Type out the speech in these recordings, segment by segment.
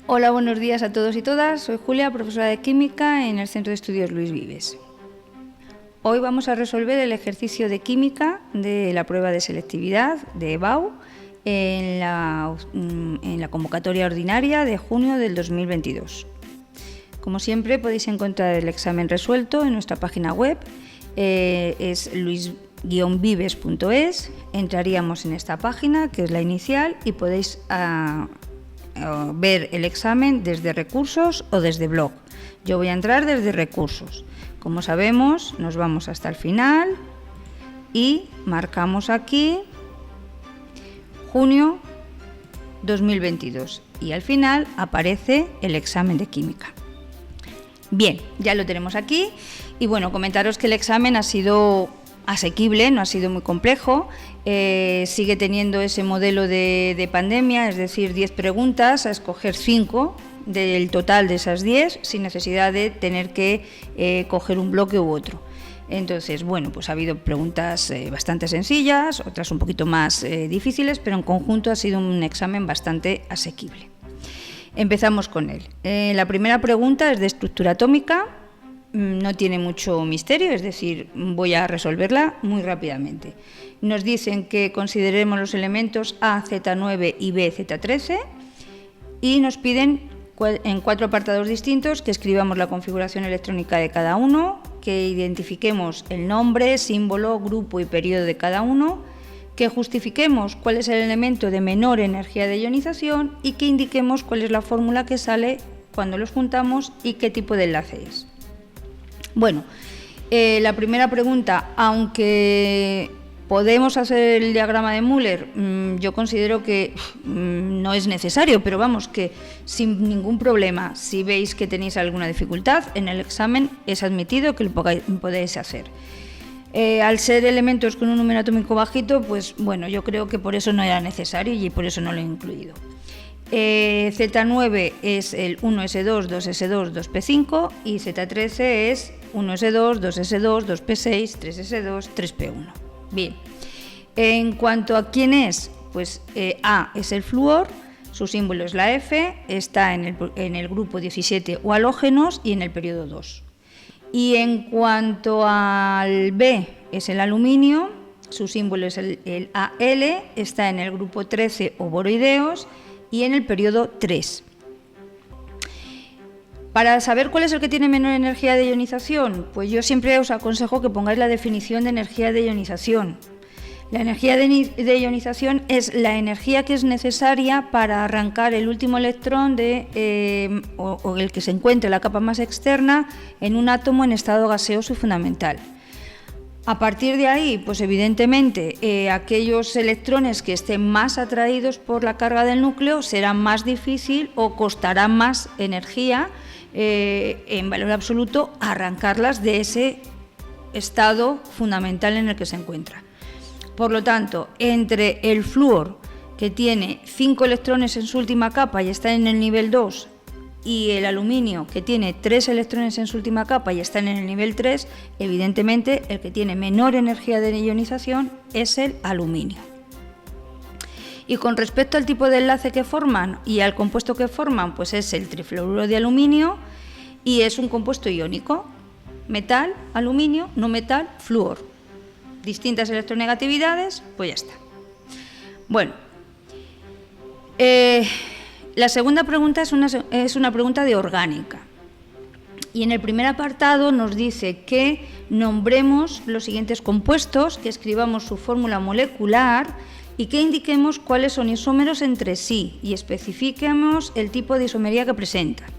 Hola, buenos días a todos y todas. Soy Julia, profesora de Química en el Centro de Estudios Luis Vives. Hoy vamos a resolver el ejercicio de Química de la prueba de selectividad de EBAU en la convocatoria ordinaria de junio del 2022. Como siempre, podéis encontrar el examen resuelto en nuestra página web, es luis-vives.es. Entraríamos en esta página, que es la inicial, y podéis ver el examen desde recursos o desde blog. Yo voy a entrar desde recursos. Como sabemos, nos vamos hasta el final y marcamos aquí junio 2022 y al final aparece el examen de química. Bien, ya lo tenemos aquí y bueno, comentaros que el examen ha sido asequible, no ha sido muy complejo, sigue teniendo ese modelo de pandemia, es decir, 10 preguntas, a escoger 5 del total de esas 10, sin necesidad de tener que coger un bloque u otro. Entonces, bueno, pues ha habido preguntas bastante sencillas, otras un poquito más difíciles, pero en conjunto ha sido un examen bastante asequible. Empezamos con él. La primera pregunta es de estructura atómica. No tiene mucho misterio, es decir, voy a resolverla muy rápidamente. Nos dicen que consideremos los elementos A, Z9 y B, Z13 y nos piden en 4 apartados distintos que escribamos la configuración electrónica de cada uno, que identifiquemos el nombre, símbolo, grupo y periodo de cada uno, que justifiquemos cuál es el elemento de menor energía de ionización y que indiquemos cuál es la fórmula que sale cuando los juntamos y qué tipo de enlace es. Bueno, la primera pregunta, aunque podemos hacer el diagrama de Müller, yo considero que no es necesario, pero vamos, que sin ningún problema, si veis que tenéis alguna dificultad en el examen, es admitido que lo podéis hacer. Al ser elementos con un número atómico bajito, pues bueno, yo creo que por eso no era necesario y por eso no lo he incluido. Z9 es el 1s2, 2s2, 2p5 y Z13 es 1s2, 2s2, 2p6, 3s2, 3p1. Bien, en cuanto a quién es, pues A es el flúor, su símbolo es la F, está en el grupo 17 o halógenos y en el periodo 2. Y en cuanto al B es el aluminio, su símbolo es el Al, está en el grupo 13 o boroideos y en el periodo 3. Para saber cuál es el que tiene menor energía de ionización, pues yo siempre os aconsejo que pongáis la definición de energía de ionización. La energía de ionización es la energía que es necesaria para arrancar el último electrón o el que se encuentre en la capa más externa en un átomo en estado gaseoso y fundamental. A partir de ahí, pues evidentemente aquellos electrones que estén más atraídos por la carga del núcleo será más difícil o costará más energía en valor absoluto arrancarlas de ese estado fundamental en el que se encuentra. Por lo tanto, entre el flúor, que tiene 5 electrones en su última capa y está en el nivel 2, y el aluminio, que tiene 3 electrones en su última capa y está en el nivel 3, evidentemente el que tiene menor energía de ionización es el aluminio. Y con respecto al tipo de enlace que forman y al compuesto que forman, pues es el trifluoruro de aluminio y es un compuesto iónico, metal, aluminio, no metal, flúor. Distintas electronegatividades, pues ya está. Bueno, la segunda pregunta es una pregunta de orgánica. Y en el primer apartado nos dice que nombremos los siguientes compuestos, que escribamos su fórmula molecular y que indiquemos cuáles son isómeros entre sí y especifiquemos el tipo de isomería que presentan.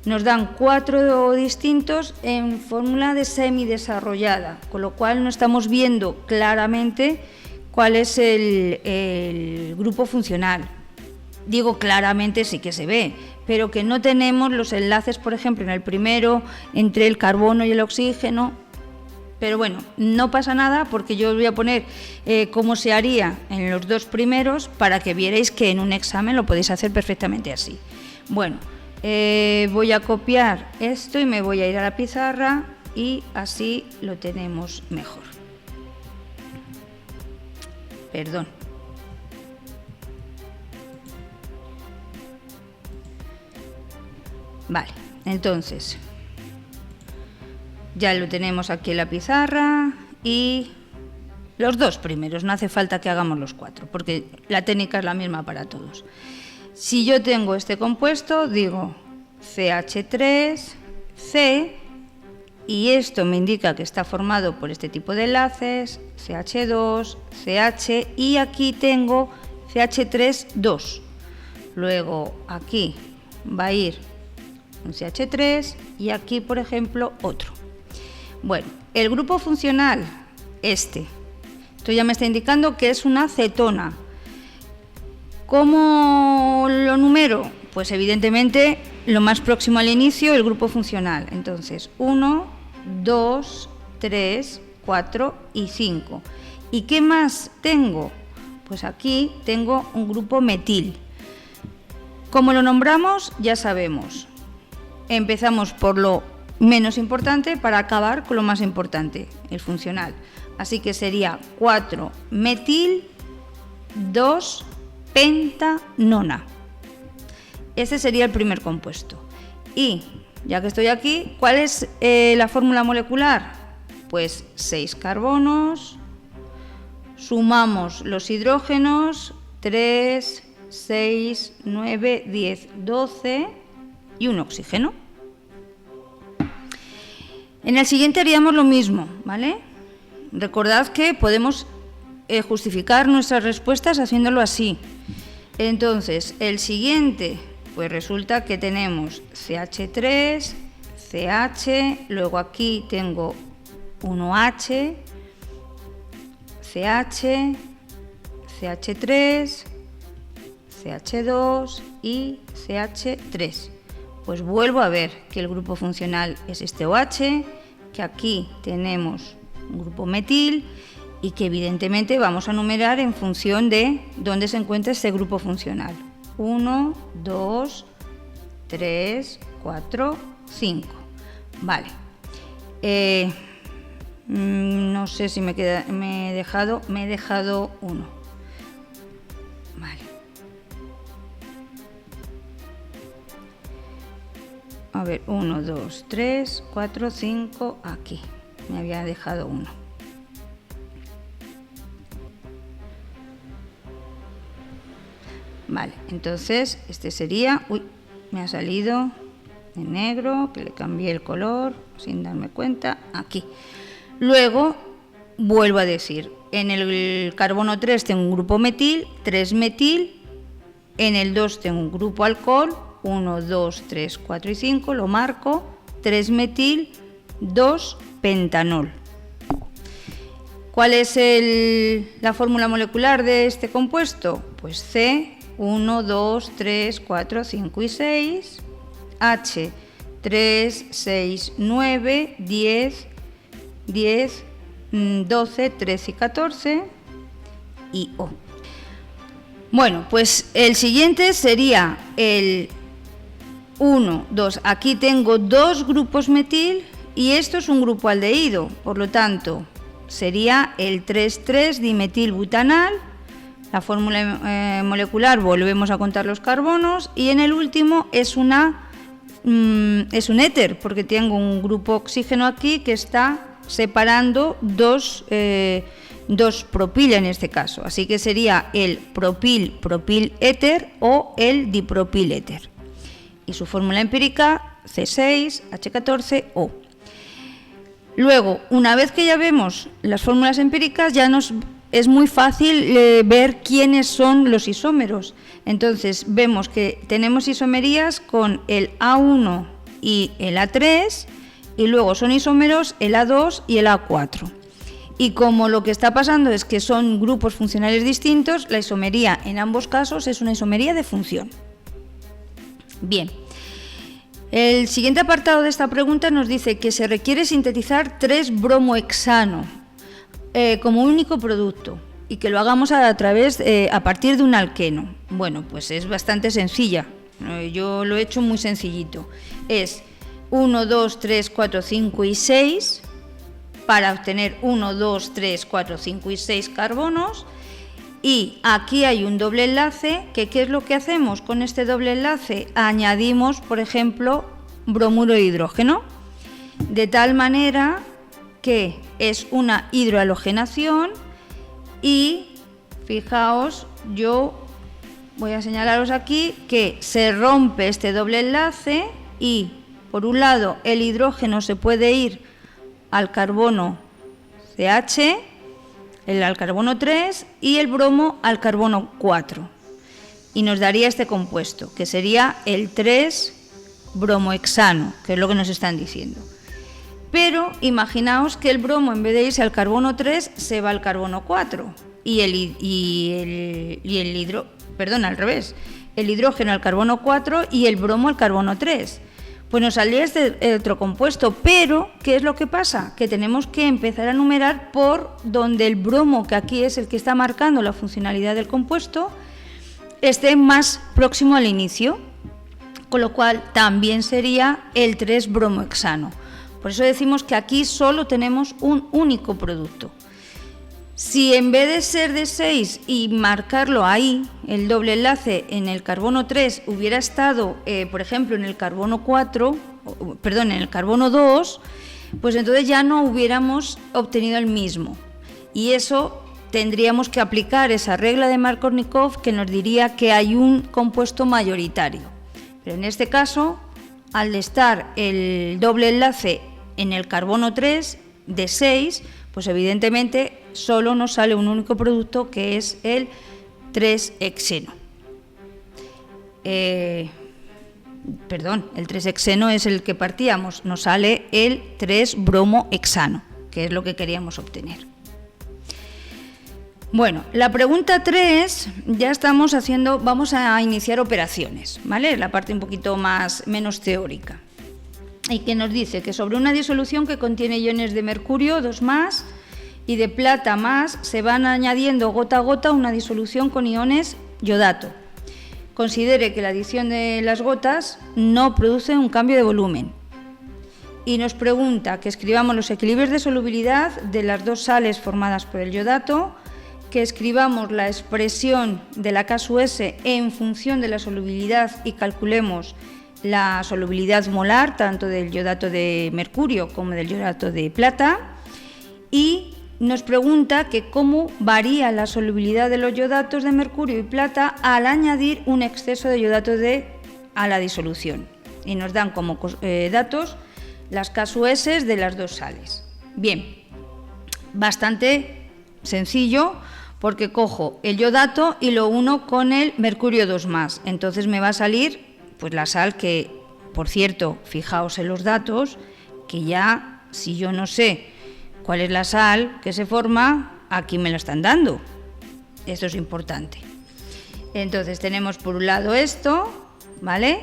Nos dan 4 distintos en fórmula de semidesarrollada, con lo cual no estamos viendo claramente cuál es el grupo funcional. Digo claramente, sí que se ve, pero que no tenemos los enlaces, por ejemplo, en el primero, entre el carbono y el oxígeno. Pero bueno, no pasa nada porque yo os voy a poner cómo se haría en los 2 primeros para que vierais que en un examen lo podéis hacer perfectamente así. Bueno, voy a copiar esto y me voy a ir a la pizarra y así lo tenemos mejor. Perdón. Vale, entonces ya lo tenemos aquí en la pizarra y los dos primeros, no hace falta que hagamos los 4, porque la técnica es la misma para todos. Si yo tengo este compuesto, digo CH3C, y esto me indica que está formado por este tipo de enlaces, CH2, CH, y aquí tengo CH3,2. Luego aquí va a ir un CH3 y aquí, por ejemplo, otro. Bueno, el grupo funcional, esto ya me está indicando que es una cetona. ¿Cómo lo numero? Pues evidentemente lo más próximo al inicio, el grupo funcional. Entonces, 1, 2, 3, 4 y 5. ¿Y qué más tengo? Pues aquí tengo un grupo metil. ¿Cómo lo nombramos? Ya sabemos. Empezamos por lo menos importante para acabar con lo más importante, el funcional. Así que sería 4-metil 2-pentanona. Este sería el primer compuesto. Y ya que estoy aquí, ¿cuál es la fórmula molecular? Pues 6 carbonos, sumamos los hidrógenos, 3, 6, 9, 10, 12 y un oxígeno. En el siguiente haríamos lo mismo, ¿vale? Recordad que podemos justificar nuestras respuestas haciéndolo así. Entonces, el siguiente, pues resulta que tenemos CH3, CH, luego aquí tengo 1H, CH, CH3, CH2 y CH3. Pues vuelvo a ver que el grupo funcional es este OH, que aquí tenemos un grupo metil y que evidentemente vamos a numerar en función de dónde se encuentra este grupo funcional. 1, 2, 3, 4, 5. Vale. No sé si me he dejado uno. Vale. A ver, 1, 2, 3, 4, 5, aquí. Me había dejado uno. Vale, entonces este sería... Uy, me ha salido en negro, que le cambié el color sin darme cuenta. Aquí. Luego, vuelvo a decir, en el carbono 3 tengo un grupo metil, 3-metil. En el 2 tengo un grupo alcohol, 1, 2, 3, 4 y 5, lo marco, 3-metil, 2-pentanol. ¿Cuál es la fórmula molecular de este compuesto? Pues C, 1, 2, 3, 4, 5 y 6, H, 3, 6, 9, 10, 10, 12, 13 y 14 y O. Bueno, pues el siguiente sería el 1, 2. Aquí tengo dos grupos metil y esto es un grupo aldehído, por lo tanto sería el 3,3-dimetilbutanal. La fórmula molecular, volvemos a contar los carbonos y en el último es un éter, porque tengo un grupo oxígeno aquí que está separando dos propil en este caso, así que sería el propil éter o el dipropil éter. Y su fórmula empírica C6H14O. Luego, una vez que ya vemos las fórmulas empíricas, ya es muy fácil ver quiénes son los isómeros. Entonces vemos que tenemos isomerías con el A1 y el A3 y luego son isómeros el A2 y el A4. Y como lo que está pasando es que son grupos funcionales distintos, la isomería en ambos casos es una isomería de función. Bien, el siguiente apartado de esta pregunta nos dice que se requiere sintetizar 3-bromohexano como único producto y que lo hagamos a partir de un alqueno. Bueno, pues es bastante sencilla, yo lo he hecho muy sencillito. Es 1, 2, 3, 4, 5 y 6 para obtener 1, 2, 3, 4, 5 y 6 carbonos. Y aquí hay un doble enlace, que ¿qué es lo que hacemos con este doble enlace? Añadimos, por ejemplo, bromuro de hidrógeno, de tal manera que es una hidrohalogenación y fijaos, yo voy a señalaros aquí que se rompe este doble enlace y por un lado el hidrógeno se puede ir al carbono CH, al carbono 3 y el bromo al carbono 4. Y nos daría este compuesto, que sería el 3-bromohexano, que es lo que nos están diciendo. Pero imaginaos que el bromo, en vez de irse al carbono 3, se va al carbono 4 al revés, el hidrógeno al carbono 4 y el bromo al carbono 3. Pues nos saldría este otro compuesto, pero ¿qué es lo que pasa? Que tenemos que empezar a numerar por donde el bromo, que aquí es el que está marcando la funcionalidad del compuesto, esté más próximo al inicio, con lo cual también sería el 3-bromohexano. Por eso decimos que aquí solo tenemos un único producto. Si en vez de ser de 6 y marcarlo ahí, el doble enlace en el carbono 3 hubiera estado, por ejemplo, en el carbono 2, pues entonces ya no hubiéramos obtenido el mismo. Y eso tendríamos que aplicar esa regla de Markovnikov que nos diría que hay un compuesto mayoritario. Pero en este caso, al estar el doble enlace en el carbono 3 de 6, pues evidentemente solo nos sale un único producto, que es el 3-hexeno. El 3-hexeno es el que partíamos, nos sale el 3-bromohexano, que es lo que queríamos obtener. Bueno, la pregunta 3 ya estamos haciendo, vamos a iniciar operaciones, ¿vale? La parte un poquito menos teórica. Y que nos dice que sobre una disolución que contiene iones de mercurio, 2+, y de plata más, se van añadiendo gota a gota una disolución con iones yodato. Considere que la adición de las gotas no produce un cambio de volumen. Y nos pregunta que escribamos los equilibrios de solubilidad de las dos sales formadas por el yodato, que escribamos la expresión de la K(S) en función de la solubilidad y calculemos la solubilidad molar tanto del yodato de mercurio como del yodato de plata, y nos pregunta que cómo varía la solubilidad de los yodatos de mercurio y plata al añadir un exceso de yodato a la disolución, y nos dan como datos las K(S) de las dos sales. Bien, bastante sencillo, porque cojo el yodato y lo uno con el mercurio 2+, entonces me va a salir pues la sal que, por cierto, fijaos en los datos, que ya si yo no sé cuál es la sal que se forma, aquí me lo están dando. Esto es importante. Entonces tenemos por un lado esto, ¿vale?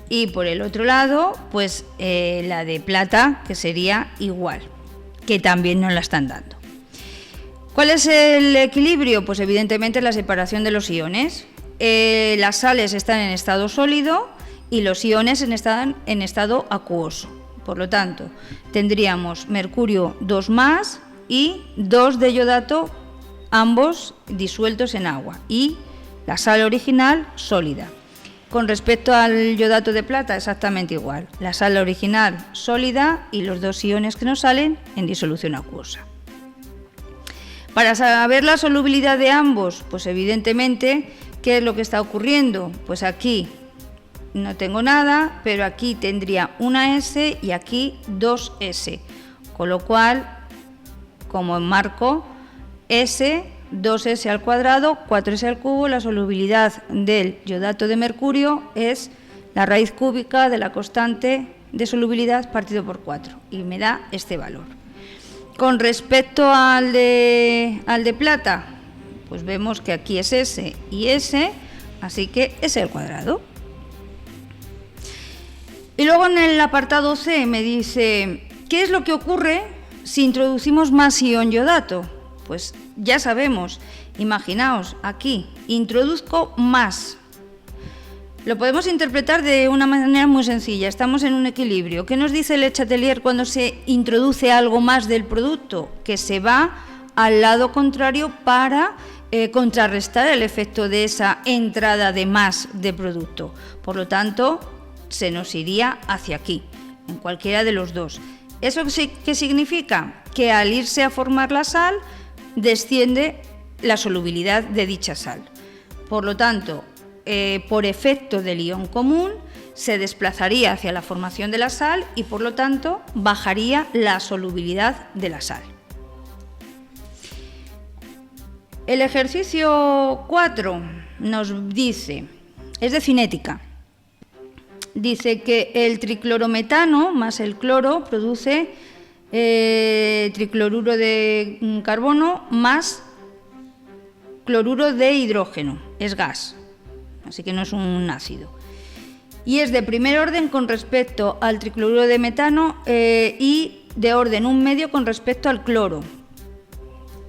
Y por el otro lado, pues la de plata, que sería igual, que también nos la están dando. ¿Cuál es el equilibrio? Pues evidentemente la separación de los iones. Las sales están en estado sólido y los iones están en estado acuoso. Por lo tanto, tendríamos mercurio 2+ y 2 de yodato, ambos disueltos en agua, y la sal original sólida. Con respecto al yodato de plata, exactamente igual. La sal original sólida y los dos iones que nos salen en disolución acuosa. Para saber la solubilidad de ambos, pues evidentemente, ¿qué es lo que está ocurriendo? Pues aquí no tengo nada, pero aquí tendría una S y aquí 2S, con lo cual, como enmarco S, 2S al cuadrado, 4S al cubo, la solubilidad del yodato de mercurio es la raíz cúbica de la constante de solubilidad partido por 4, y me da este valor. Con respecto al de plata, pues vemos que aquí es S y S, así que S al cuadrado. Y luego en el apartado C me dice, ¿qué es lo que ocurre si introducimos más ion yodato? Pues ya sabemos, imaginaos, aquí introduzco más. Lo podemos interpretar de una manera muy sencilla, estamos en un equilibrio. ¿Qué nos dice Le Chatelier cuando se introduce algo más del producto? Que se va al lado contrario para contrarrestar el efecto de esa entrada de más de producto. Por lo tanto, se nos iría hacia aquí, en cualquiera de los dos. ¿Eso qué significa? Que al irse a formar la sal, desciende la solubilidad de dicha sal. Por lo tanto, por efecto del ion común, se desplazaría hacia la formación de la sal y por lo tanto bajaría la solubilidad de la sal. El ejercicio 4 nos dice, es de cinética, dice que el triclorometano más el cloro produce tricloruro de carbono más cloruro de hidrógeno, es gas, así que no es un ácido. Y es de primer orden con respecto al tricloruro de metano y de orden 1 medio con respecto al cloro.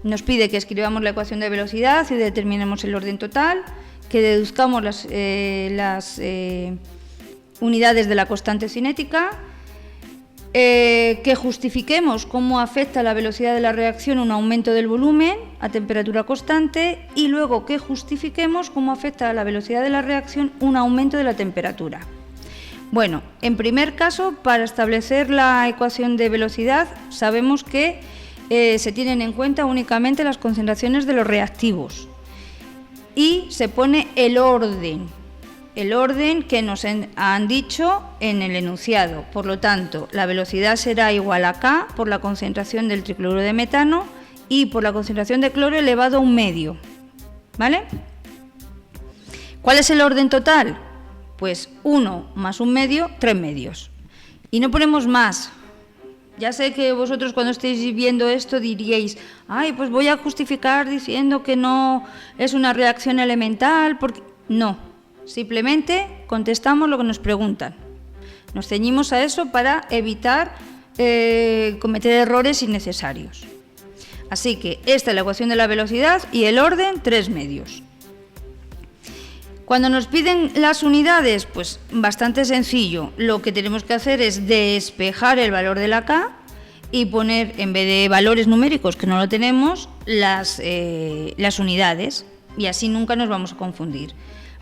Nos pide que escribamos la ecuación de velocidad y determinemos el orden total, que deduzcamos las unidades de la constante cinética, que justifiquemos cómo afecta la velocidad de la reacción un aumento del volumen a temperatura constante y luego que justifiquemos cómo afecta a la velocidad de la reacción un aumento de la temperatura. Bueno, en primer caso, para establecer la ecuación de velocidad, sabemos que se tienen en cuenta únicamente las concentraciones de los reactivos y se pone el orden que nos han dicho en el enunciado. Por lo tanto, la velocidad será igual a K por la concentración del tricloruro de metano y por la concentración de cloro elevado a 1 medio. ¿Vale? ¿Cuál es el orden total? Pues 1 más 1 medio, 3 medios. Y no ponemos más. Ya sé que vosotros cuando estéis viendo esto diríais, ay, pues voy a justificar diciendo que no es una reacción elemental, porque no, simplemente contestamos lo que nos preguntan. Nos ceñimos a eso para evitar cometer errores innecesarios. Así que esta es la ecuación de la velocidad y el orden 3 medios. Cuando nos piden las unidades, pues bastante sencillo. Lo que tenemos que hacer es despejar el valor de la K y poner, en vez de valores numéricos, que no lo tenemos, las unidades. Y así nunca nos vamos a confundir.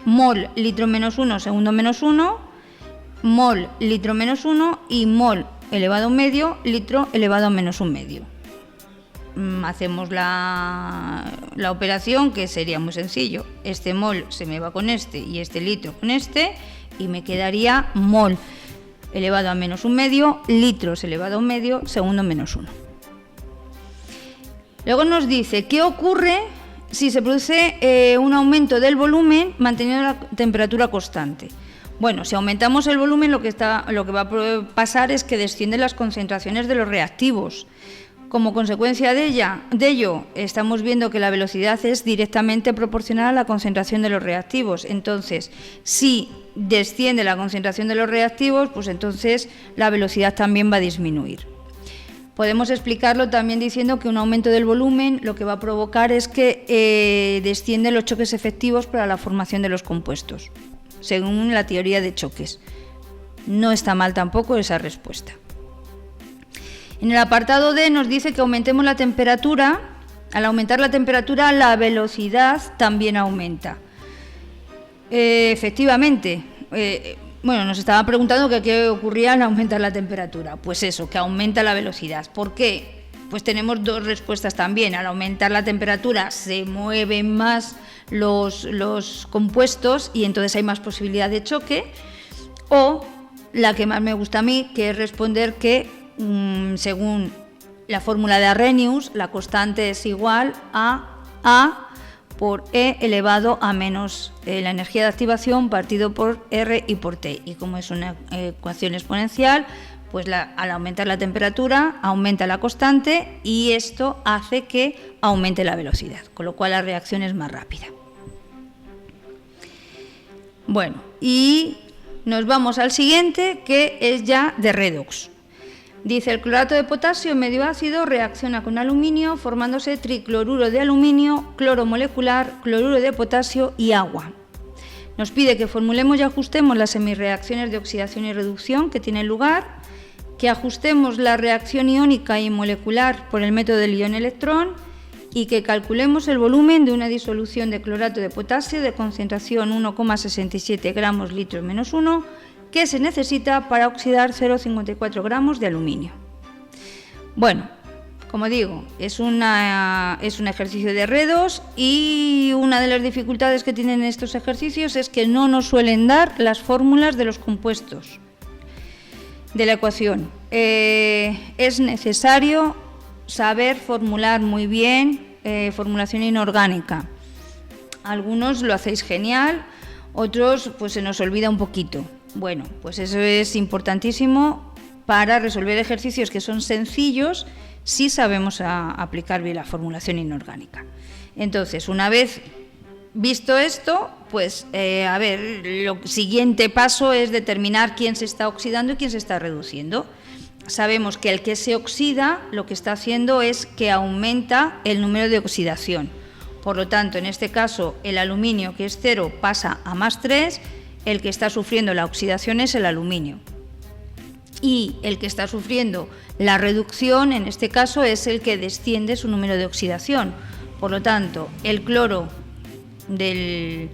Mol, litro menos 1, segundo menos 1, mol, litro menos 1 y mol elevado a 1 medio, litro elevado a menos 1 medio. Hacemos la operación, que sería muy sencillo. Este mol se me va con este y este litro con este y me quedaría mol elevado a menos 1 medio, litros elevado a 1 medio, segundo menos 1. Luego nos dice qué ocurre si se produce un aumento del volumen manteniendo la temperatura constante. Bueno, si aumentamos el volumen, lo que va a pasar es que descienden las concentraciones de los reactivos. Como consecuencia de ello, estamos viendo que la velocidad es directamente proporcional a la concentración de los reactivos. Entonces, si desciende la concentración de los reactivos, pues entonces la velocidad también va a disminuir. Podemos explicarlo también diciendo que un aumento del volumen lo que va a provocar es que descienden los choques efectivos para la formación de los compuestos, según la teoría de choques. No está mal tampoco esa respuesta. En el apartado D nos dice que aumentemos la temperatura. Al aumentar la temperatura, la velocidad también aumenta. Efectivamente, nos estaba preguntando que qué ocurría al aumentar la temperatura. Pues eso, que aumenta la velocidad. ¿Por qué? Pues tenemos dos respuestas también. Al aumentar la temperatura se mueven más los compuestos y entonces hay más posibilidad de choque. O la que más me gusta a mí, que es responder que según la fórmula de Arrhenius, la constante es igual a A por E elevado a menos la energía de activación partido por R y por T. Y como es una ecuación exponencial, pues al aumentar la temperatura aumenta la constante y esto hace que aumente la velocidad, con lo cual la reacción es más rápida. Bueno, y nos vamos al siguiente, que es ya de redox. Dice, el clorato de potasio medio ácido reacciona con aluminio formándose tricloruro de aluminio, cloro molecular, cloruro de potasio y agua. Nos pide que formulemos y ajustemos las semirreacciones de oxidación y reducción que tienen lugar, que ajustemos la reacción iónica y molecular por el método del ion-electrón y que calculemos el volumen de una disolución de clorato de potasio de concentración 1,67 gramos litro menos 1 que se necesita para oxidar 0,54 gramos de aluminio. Bueno, como digo, es un ejercicio de R2 y una de las dificultades que tienen estos ejercicios es que no nos suelen dar las fórmulas de los compuestos de la ecuación. Es necesario saber formular muy bien formulación inorgánica. Algunos lo hacéis genial, otros pues se nos olvida un poquito. Bueno, pues eso es importantísimo para resolver ejercicios que son sencillos si sabemos aplicar bien la formulación inorgánica. Entonces, una vez visto esto, pues lo siguiente paso es determinar quién se está oxidando y quién se está reduciendo. Sabemos que el que se oxida lo que está haciendo es que aumenta el número de oxidación. Por lo tanto, en este caso, el aluminio, que es 0, pasa a +3, el que está sufriendo la oxidación es el aluminio. Y el que está sufriendo la reducción, en este caso, es el que desciende su número de oxidación. Por lo tanto, el cloro del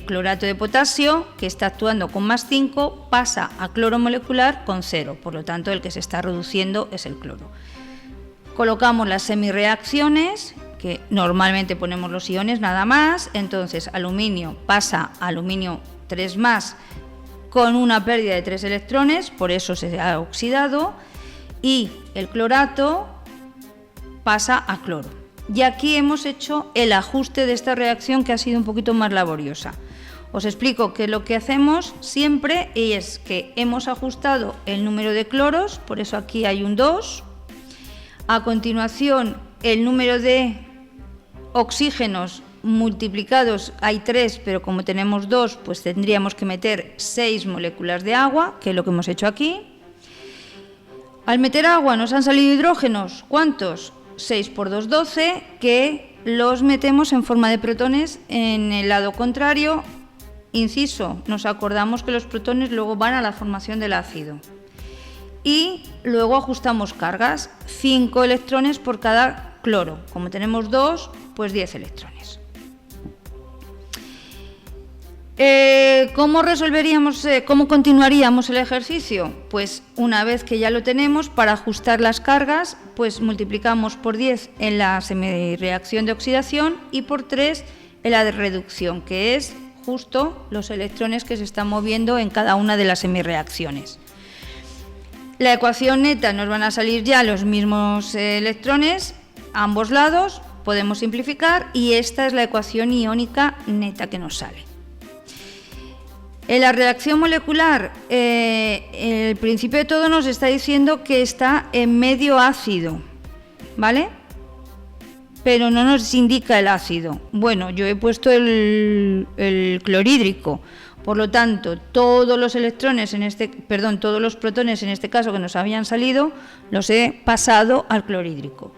clorato de potasio, que está actuando con +5, pasa a cloro molecular con 0. Por lo tanto, el que se está reduciendo es el cloro. Colocamos las semireacciones, que normalmente ponemos los iones nada más. Entonces, aluminio pasa a aluminio 3+, con una pérdida de 3 electrones, por eso se ha oxidado, y el clorato pasa a cloro. Y aquí hemos hecho el ajuste de esta reacción, que ha sido un poquito más laboriosa. Os explico que lo que hacemos siempre es que hemos ajustado el número de cloros, por eso aquí hay un 2. A continuación, el número de oxígenos multiplicados, hay 3, pero como tenemos 2, pues tendríamos que meter 6 moléculas de agua, que es lo que hemos hecho aquí. Al meter agua nos han salido hidrógenos, ¿cuántos? 6 por 2, 12, que los metemos en forma de protones en el lado contrario. Inciso, nos acordamos que los protones luego van a la formación del ácido. Y luego ajustamos cargas, 5 electrones por cada cloro. Como tenemos 2, pues 10 electrones. ¿Cómo continuaríamos el ejercicio? Pues una vez que ya lo tenemos, para ajustar las cargas, pues multiplicamos por 10 en la semireacción de oxidación y por 3 en la de reducción, que es justo los electrones que se están moviendo en cada una de las semireacciones. La ecuación neta nos van a salir ya los mismos electrones a ambos lados, podemos simplificar, y esta es la ecuación iónica neta que nos sale. En la reacción molecular, el principio de todo nos está diciendo que está en medio ácido, ¿vale? Pero no nos indica el ácido. Bueno, yo he puesto el clorhídrico, por lo tanto, todos los protones en este caso que nos habían salido, los he pasado al clorhídrico.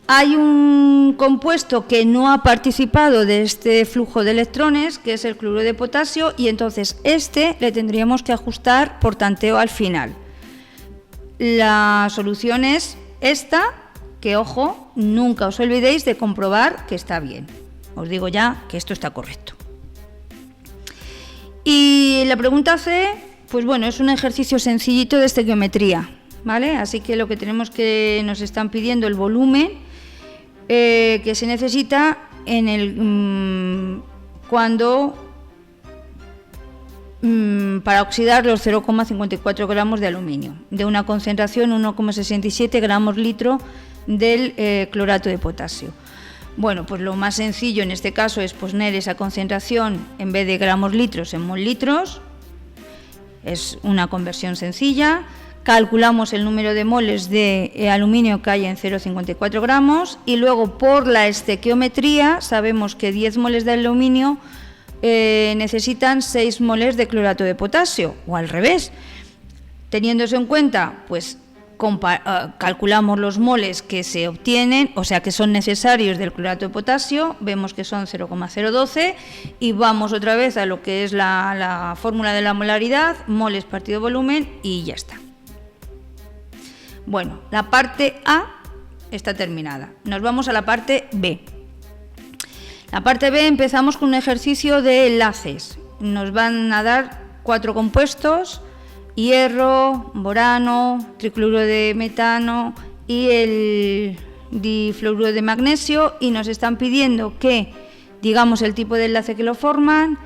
Hay un compuesto que no ha participado de este flujo de electrones, que es el cloruro de potasio, y entonces le tendríamos que ajustar por tanteo al final. La solución es esta, que ojo, nunca os olvidéis de comprobar que está bien. Os digo ya que esto está correcto. Y la pregunta C, pues bueno, es un ejercicio sencillito de estequiometría, ¿vale? Así que lo que tenemos que nos están pidiendo el volumen que se necesita para oxidar los 0,54 gramos de aluminio, de una concentración 1,67 gramos litro del clorato de potasio. Bueno, pues lo más sencillo en este caso es poner esa concentración en vez de gramos litros en mol litros. Es una conversión sencilla. Calculamos el número de moles de aluminio que hay en 0,54 gramos y luego por la estequiometría sabemos que 10 moles de aluminio necesitan 6 moles de clorato de potasio, o al revés. Teniendo eso en cuenta, pues calculamos los moles que se obtienen, o sea que son necesarios del clorato de potasio, vemos que son 0,012 y vamos otra vez a lo que es la fórmula de la molaridad, moles partido volumen, y ya está. Bueno, la parte A está terminada. Nos vamos a la parte B. La parte B empezamos con un ejercicio de enlaces. Nos van a dar 4 compuestos: hierro, borano, tricloruro de metano y el difluoruro de magnesio, y nos están pidiendo que digamos el tipo de enlace que lo forman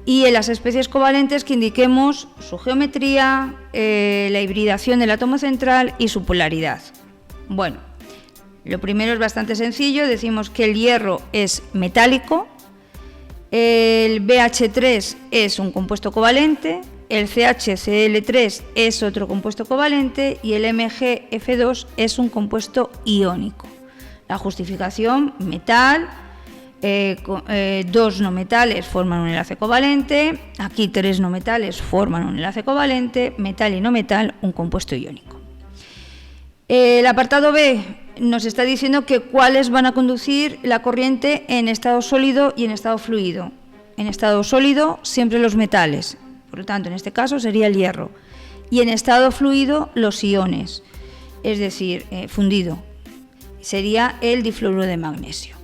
y en las especies covalentes que indiquemos su geometría, la hibridación del átomo central y su polaridad. Bueno, lo primero es bastante sencillo, decimos que el hierro es metálico, el BH3 es un compuesto covalente, el CHCl3 es otro compuesto covalente y el MgF2 es un compuesto iónico. La justificación: metal, 2 no metales forman un enlace covalente, aquí 3 no metales forman un enlace covalente, metal y no metal un compuesto iónico. El apartado B nos está diciendo que cuáles van a conducir la corriente en estado sólido y en estado fluido. En estado sólido siempre los metales, por lo tanto en este caso sería el hierro, y en estado fluido los iones, es decir, fundido, sería el difluoruro de magnesio.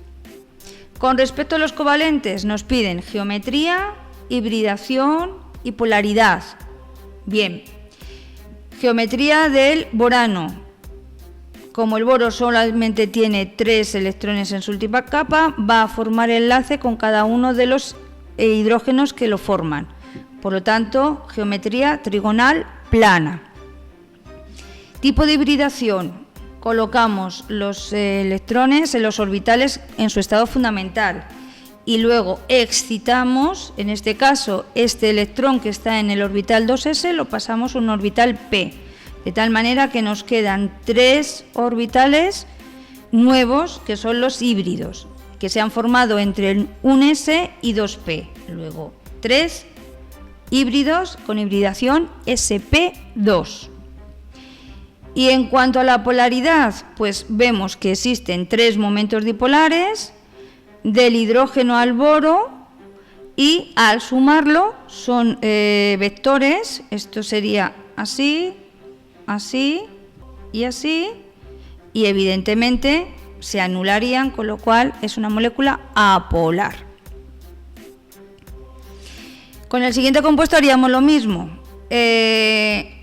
Con respecto a los covalentes nos piden geometría, hibridación y polaridad. Bien, geometría del borano. Como el boro solamente tiene 3 electrones en su última capa, va a formar enlace con cada uno de los hidrógenos que lo forman. Por lo tanto, geometría trigonal plana. Tipo de hibridación: colocamos los electrones en los orbitales en su estado fundamental y luego excitamos, en este caso, este electrón que está en el orbital 2s lo pasamos a un orbital p, de tal manera que nos quedan 3 orbitales nuevos que son los híbridos, que se han formado entre el 1s y 2p. Luego 3 híbridos con hibridación sp2. Y en cuanto a la polaridad, pues vemos que existen 3 momentos dipolares del hidrógeno al boro y al sumarlo son vectores. Esto sería así, así y así, y evidentemente se anularían, con lo cual es una molécula apolar. Con el siguiente compuesto haríamos lo mismo.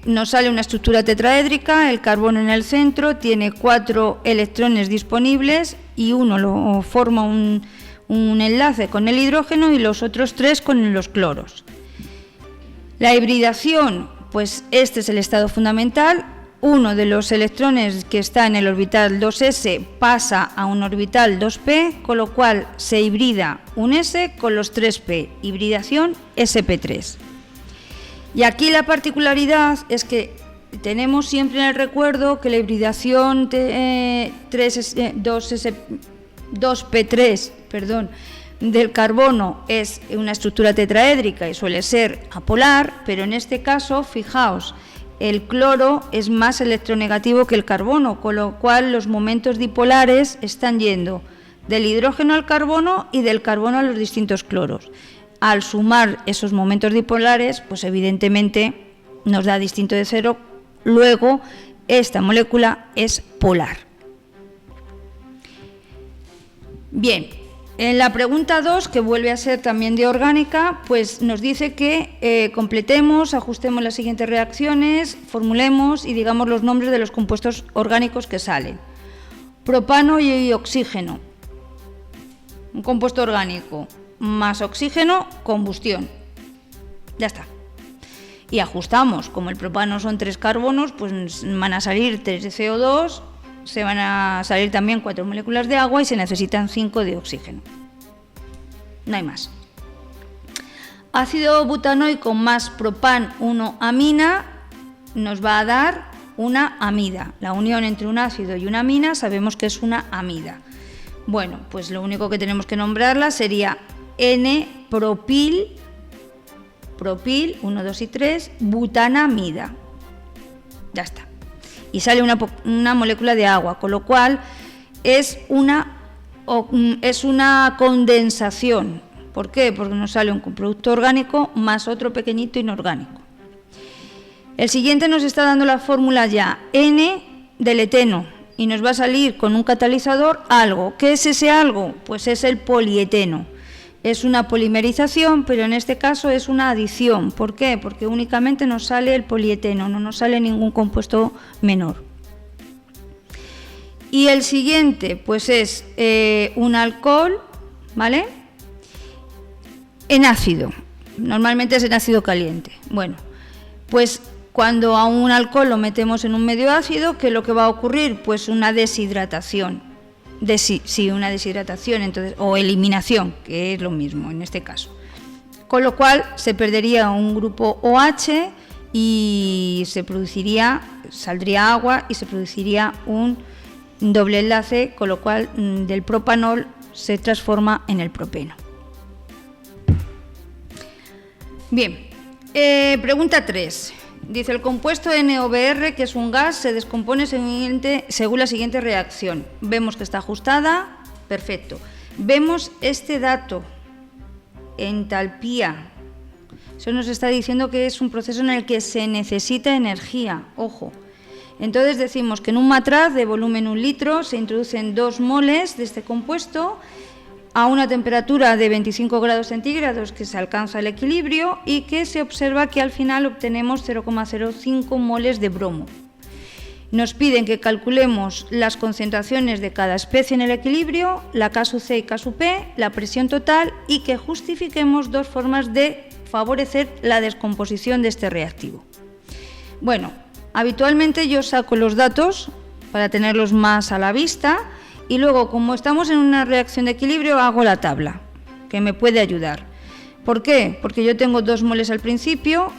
Nos sale una estructura tetraédrica, el carbono en el centro, tiene 4 electrones disponibles y uno lo forma un enlace con el hidrógeno y los otros 3 con los cloros. La hibridación, pues este es el estado fundamental. Uno de los electrones que está en el orbital 2s pasa a un orbital 2p, con lo cual se hibrida un s con los 3p, hibridación sp3. Y aquí la particularidad es que tenemos siempre en el recuerdo que la hibridación 2p3 del carbono es una estructura tetraédrica y suele ser apolar, pero en este caso, fijaos, el cloro es más electronegativo que el carbono, con lo cual los momentos dipolares están yendo del hidrógeno al carbono y del carbono a los distintos cloros. Al sumar esos momentos dipolares, pues evidentemente nos da distinto de 0, luego esta molécula es polar. Bien, en la pregunta 2, que vuelve a ser también de orgánica, pues nos dice que completemos, ajustemos las siguientes reacciones, formulemos y digamos los nombres de los compuestos orgánicos que salen. Propano y oxígeno, un compuesto orgánico, más oxígeno, combustión. Ya está. Y ajustamos, como el propano son 3 carbonos, pues van a salir 3 de CO2, se van a salir también 4 moléculas de agua y se necesitan 5 de oxígeno. No hay más. Ácido butanoico más propan 1-amina nos va a dar una amida. La unión entre un ácido y una amina sabemos que es una amida. Bueno, pues lo único que tenemos que nombrarla sería N-propil, 1, 2 y 3, butanamida. Ya está. Y sale una molécula de agua, con lo cual es una condensación. ¿Por qué? Porque nos sale un producto orgánico más otro pequeñito inorgánico. El siguiente nos está dando la fórmula ya, N del eteno, y nos va a salir con un catalizador algo. ¿Qué es ese algo? Pues es el polieteno. Es una polimerización, pero en este caso es una adición. ¿Por qué? Porque únicamente nos sale el polieteno, no nos sale ningún compuesto menor. Y el siguiente, pues es un alcohol, ¿vale? En ácido. Normalmente es en ácido caliente. Bueno, pues cuando a un alcohol lo metemos en un medio ácido, ¿qué es lo que va a ocurrir? Pues una deshidratación. Una deshidratación, entonces, o eliminación, que es lo mismo en este caso. Con lo cual se perdería un grupo OH y saldría agua y se produciría un doble enlace, con lo cual del propanol se transforma en el propeno. Bien, pregunta 3. Dice, el compuesto NOBr, que es un gas, se descompone según la siguiente reacción. Vemos que está ajustada, perfecto. Vemos este dato, entalpía. Eso nos está diciendo que es un proceso en el que se necesita energía, ojo. Entonces decimos que en un matraz de volumen 1 litro se introducen 2 moles de este compuesto a una temperatura de 25 grados centígrados, que se alcanza el equilibrio, y que se observa que al final obtenemos 0,05 moles de bromo. Nos piden que calculemos las concentraciones de cada especie en el equilibrio, la K sub C y K sub P, la presión total, y que justifiquemos 2 formas de favorecer la descomposición de este reactivo. Bueno, habitualmente yo saco los datos para tenerlos más a la vista, y luego, como estamos en una reacción de equilibrio, hago la tabla, que me puede ayudar. ¿Por qué? Porque yo tengo 2 moles al principio,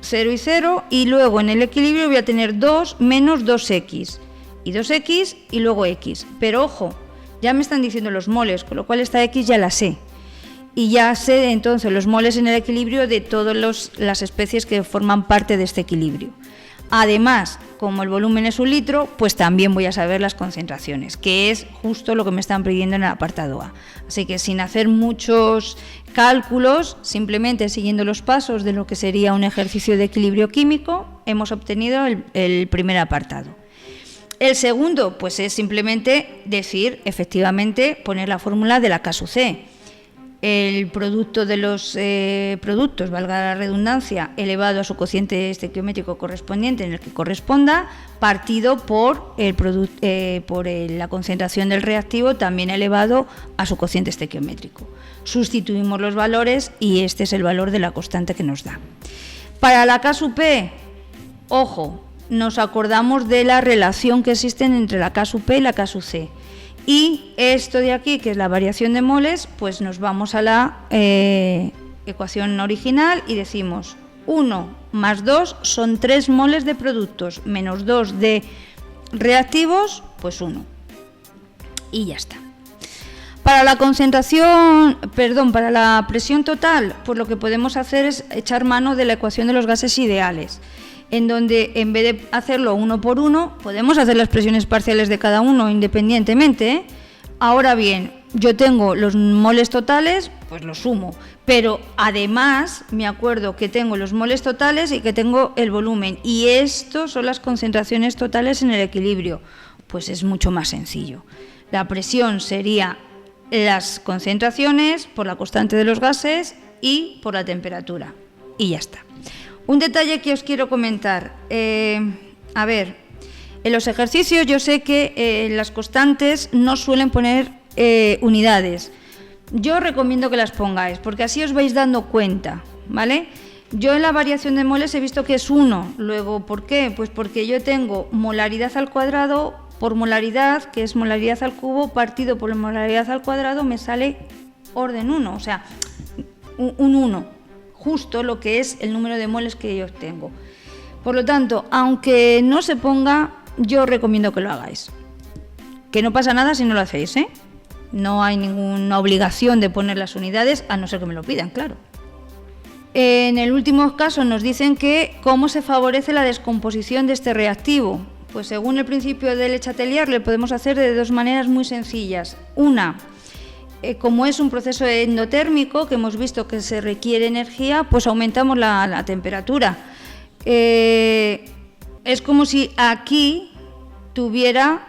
0 y 0, y luego en el equilibrio voy a tener 2 menos 2x, y 2x y luego x. Pero ojo, ya me están diciendo los moles, con lo cual esta x ya la sé. Y ya sé entonces los moles en el equilibrio de todas las especies que forman parte de este equilibrio. Además, como el volumen es 1 litro, pues también voy a saber las concentraciones, que es justo lo que me están pidiendo en el apartado A. Así que sin hacer muchos cálculos, simplemente siguiendo los pasos de lo que sería un ejercicio de equilibrio químico, hemos obtenido el primer apartado. El segundo, pues es simplemente decir, efectivamente, poner la fórmula de la K sub C. El producto de los productos, valga la redundancia, elevado a su cociente estequiométrico correspondiente en el que corresponda, partido por la concentración del reactivo también elevado a su cociente estequiométrico. Sustituimos los valores y este es el valor de la constante que nos da. Para la K sub P, ojo, nos acordamos de la relación que existen entre la K sub P y la K sub C. Y esto de aquí, que es la variación de moles, pues nos vamos a la ecuación original y decimos 1 más 2 son 3 moles de productos, menos 2 de reactivos, pues 1. Y ya está. Para la para la presión total, pues lo que podemos hacer es echar mano de la ecuación de los gases ideales, en donde en vez de hacerlo 1 por 1, podemos hacer las presiones parciales de cada uno independientemente, ¿eh? Ahora bien, yo tengo los moles totales, pues los sumo, pero además me acuerdo que tengo los moles totales y que tengo el volumen, y estos son las concentraciones totales en el equilibrio. Pues es mucho más sencillo. La presión sería las concentraciones por la constante de los gases y por la temperatura, y ya está. Un detalle que os quiero comentar, en los ejercicios yo sé que las constantes no suelen poner unidades. Yo recomiendo que las pongáis, porque así os vais dando cuenta, ¿vale? Yo en la variación de moles he visto que es 1, luego, ¿por qué? Pues porque yo tengo molaridad al cuadrado por molaridad, que es molaridad al cubo, partido por molaridad al cuadrado, me sale orden 1, o sea, un 1. Justo lo que es el número de moles que yo obtengo. Por lo tanto, aunque no se ponga, yo recomiendo que lo hagáis. Que no pasa nada si no lo hacéis, ¿eh? No hay ninguna obligación de poner las unidades, a no ser que me lo pidan, claro. En el último caso nos dicen que cómo se favorece la descomposición de este reactivo. Pues según el principio de Le Chatelier, le podemos hacer de 2 maneras muy sencillas. Una, como es un proceso endotérmico, que hemos visto que se requiere energía, pues aumentamos la temperatura. Es como si aquí tuviera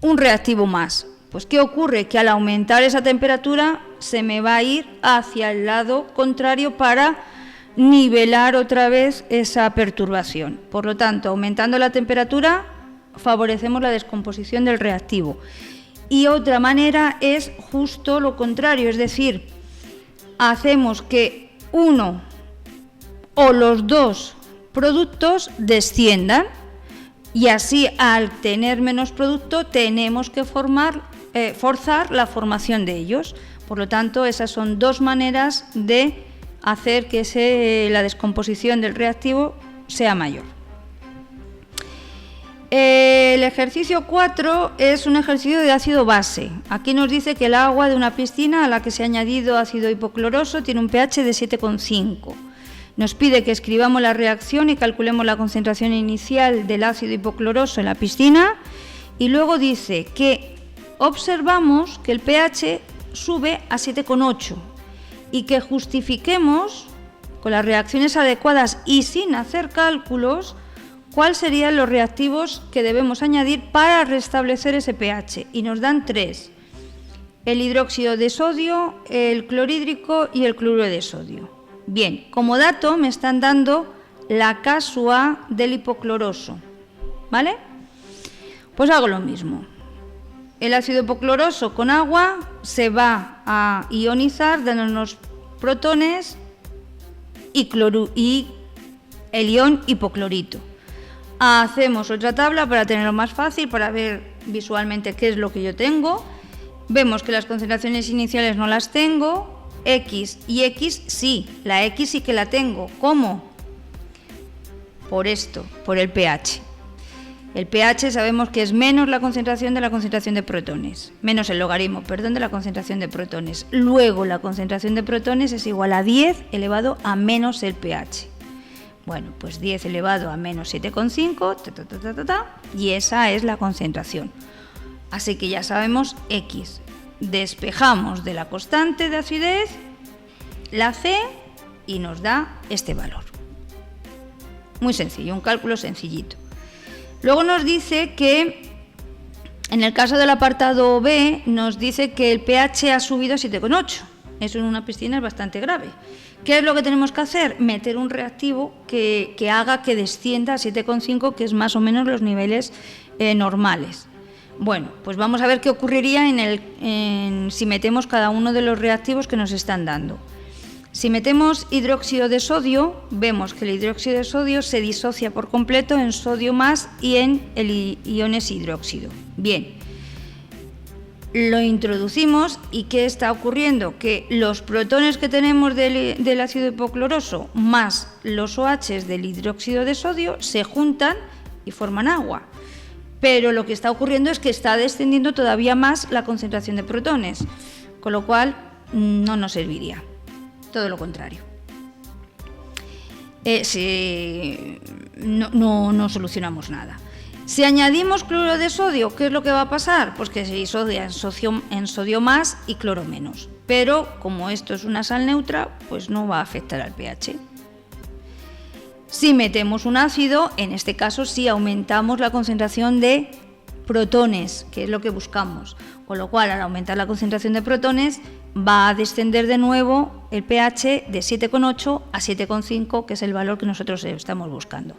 un reactivo más. Pues ¿qué ocurre? Que al aumentar esa temperatura se me va a ir hacia el lado contrario para nivelar otra vez esa perturbación. Por lo tanto, aumentando la temperatura, favorecemos la descomposición del reactivo. Y otra manera es justo lo contrario, es decir, hacemos que uno o los dos productos desciendan y así, al tener menos producto, tenemos que forzar la formación de ellos. Por lo tanto, esas son dos maneras de hacer que la descomposición del reactivo sea mayor. El ejercicio 4 es un ejercicio de ácido base. Aquí nos dice que el agua de una piscina a la que se ha añadido ácido hipocloroso tiene un pH de 7,5. Nos pide que escribamos la reacción y calculemos la concentración inicial del ácido hipocloroso en la piscina, y luego dice que observamos que el pH sube a 7,8 y que justifiquemos con las reacciones adecuadas y sin hacer cálculos cuáles serían los reactivos que debemos añadir para restablecer ese pH. Y nos dan 3: el hidróxido de sodio, el clorhídrico y el cloruro de sodio. Bien, como dato me están dando la K-SUA del hipocloroso, ¿vale? Pues hago lo mismo. El ácido hipocloroso con agua se va a ionizar dándonos protones y el ion hipoclorito. Hacemos otra tabla para tenerlo más fácil, para ver visualmente qué es lo que yo tengo. Vemos que las concentraciones iniciales no las tengo. X y X sí, la X sí que la tengo. ¿Cómo? Por esto, por el pH. El pH sabemos que es menos la concentración de protones, menos el logaritmo, perdón, de la concentración de protones. Luego la concentración de protones es igual a 10 elevado a menos el pH. Bueno, pues 10 elevado a menos 7,5, y esa es la concentración. Así que ya sabemos X. Despejamos de la constante de acidez la C y nos da este valor. Muy sencillo, un cálculo sencillito. Luego nos dice que, en el caso del apartado B, nos dice que el pH ha subido a 7,8. Eso en una piscina es bastante grave. ¿Qué es lo que tenemos que hacer? Meter un reactivo que haga que descienda a 7,5, que es más o menos los niveles normales. Bueno, pues vamos a ver qué ocurriría si metemos cada uno de los reactivos que nos están dando. Si metemos hidróxido de sodio, vemos que el hidróxido de sodio se disocia por completo en sodio más y en el iones hidróxido. Bien, lo introducimos y ¿qué está ocurriendo? Que los protones que tenemos del ácido hipocloroso más los OH del hidróxido de sodio se juntan y forman agua. Pero lo que está ocurriendo es que está descendiendo todavía más la concentración de protones, con lo cual no nos serviría, todo lo contrario. No solucionamos nada. Si añadimos cloruro de sodio, ¿qué es lo que va a pasar? Pues que se disocia en sodio más y cloro menos. Pero como esto es una sal neutra, pues no va a afectar al pH. Si metemos un ácido, en este caso sí aumentamos la concentración de protones, que es lo que buscamos. Con lo cual, al aumentar la concentración de protones, va a descender de nuevo el pH de 7,8 a 7,5, que es el valor que nosotros estamos buscando.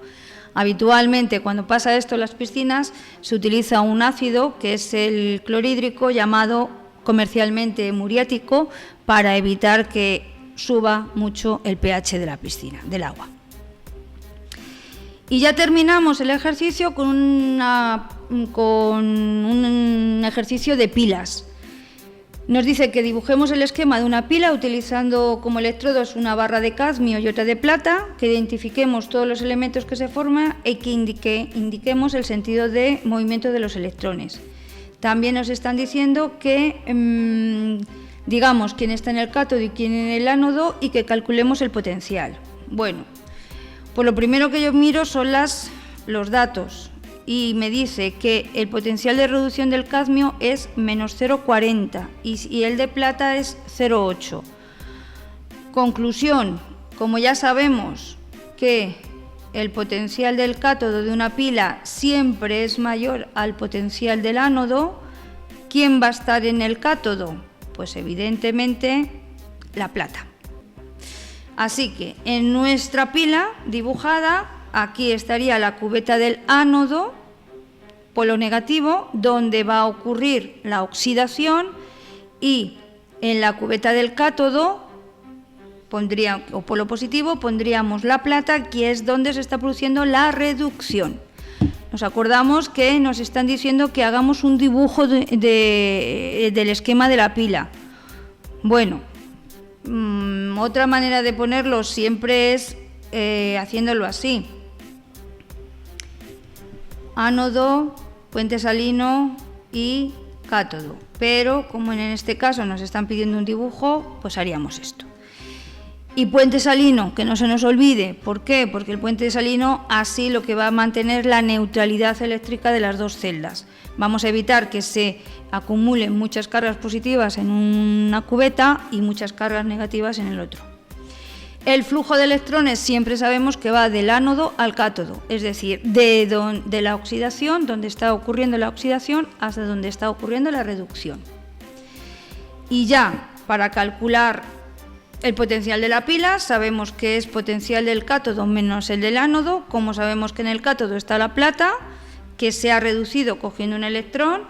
Habitualmente, cuando pasa esto en las piscinas, se utiliza un ácido, que es el clorhídrico, llamado comercialmente muriático, para evitar que suba mucho el pH de la piscina, del agua. Y ya terminamos el ejercicio con un ejercicio de pilas. Nos dice que dibujemos el esquema de una pila utilizando como electrodos una barra de cadmio y otra de plata, que identifiquemos todos los elementos que se forman y que indiquemos el sentido de movimiento de los electrones. También nos están diciendo que digamos quién está en el cátodo y quién en el ánodo y que calculemos el potencial. Bueno, pues lo primero que yo miro son los datos. Y me dice que el potencial de reducción del cadmio es menos 0,40 y el de plata es 0,8. Conclusión, como ya sabemos que el potencial del cátodo de una pila siempre es mayor al potencial del ánodo, ¿quién va a estar en el cátodo? Pues evidentemente la plata. Así que en nuestra pila dibujada, aquí estaría la cubeta del ánodo, polo negativo, donde va a ocurrir la oxidación, y en la cubeta del cátodo, o polo positivo, pondríamos la plata, que es donde se está produciendo la reducción. Nos acordamos que nos están diciendo que hagamos un dibujo del esquema de la pila. Bueno, otra manera de ponerlo siempre es haciéndolo así: ánodo, puente salino y cátodo. Pero como en este caso nos están pidiendo un dibujo, pues haríamos esto. Y puente salino, que no se nos olvide. ¿Por qué? Porque el puente salino así lo que va a mantener la neutralidad eléctrica de las dos celdas. Vamos a evitar que se acumulen muchas cargas positivas en una cubeta y muchas cargas negativas en el otro. El flujo de electrones siempre sabemos que va del ánodo al cátodo, es decir, de la oxidación, donde está ocurriendo la oxidación, hasta donde está ocurriendo la reducción. Y ya, para calcular el potencial de la pila, sabemos que es potencial del cátodo menos el del ánodo. Como sabemos que en el cátodo está la plata, que se ha reducido cogiendo un electrón,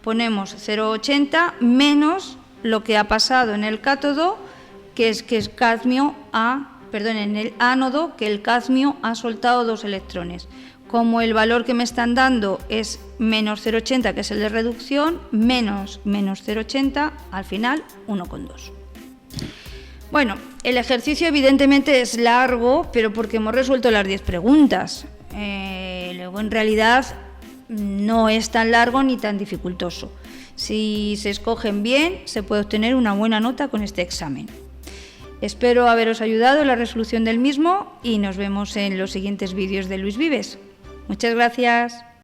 ponemos 0,80 menos lo que ha pasado en el cátodo, que es cadmio en el ánodo, que el cadmio ha soltado 2 electrones. Como el valor que me están dando es menos 0,80, que es el de reducción, menos 0,80, al final 1,2. Bueno, el ejercicio evidentemente es largo, pero porque hemos resuelto las 10 preguntas. Luego en realidad no es tan largo ni tan dificultoso. Si se escogen bien, se puede obtener una buena nota con este examen. Espero haberos ayudado en la resolución del mismo y nos vemos en los siguientes vídeos de Luis Vives. Muchas gracias.